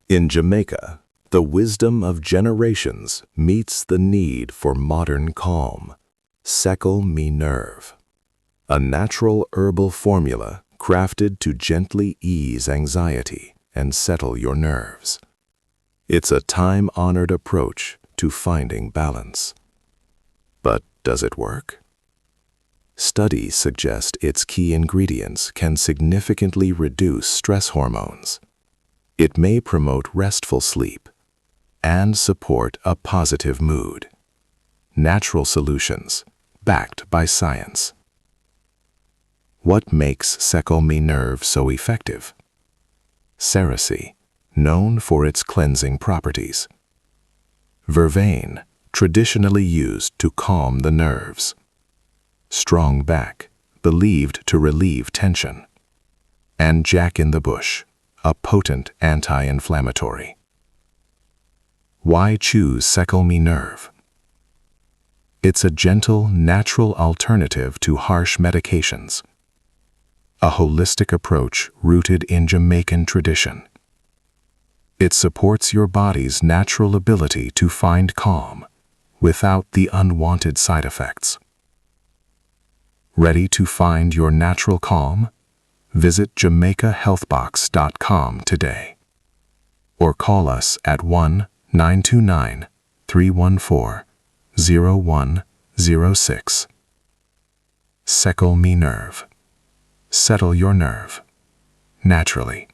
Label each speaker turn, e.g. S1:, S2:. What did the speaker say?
S1: In Jamaica, the wisdom of generations meets the need for modern calm. Sekkle Mi Nerve, a natural herbal formula crafted to gently ease anxiety and settle your nerves. It's a time-honored approach to finding balance. But does it work? Studies suggest its key ingredients can significantly reduce stress hormones. It may promote restful sleep and support a positive mood. Natural solutions, backed by science. What makes Sekkle Mi Nerve so effective? Cerasee, known for its cleansing properties. Vervain, traditionally used to calm the nerves. Strong back, believed to relieve tension. And Jack in the Bush, a potent anti-inflammatory. Why choose Sekkle Mi Nerve? It's a gentle, natural alternative to harsh medications. A holistic approach rooted in Jamaican tradition. It supports your body's natural ability to find calm without the unwanted side effects. Ready to find your natural calm? Visit JamaicaHealthBox.com today. Or call us at 1-929-314-0106. Sekkle Mi Nerve. Settle your nerve naturally.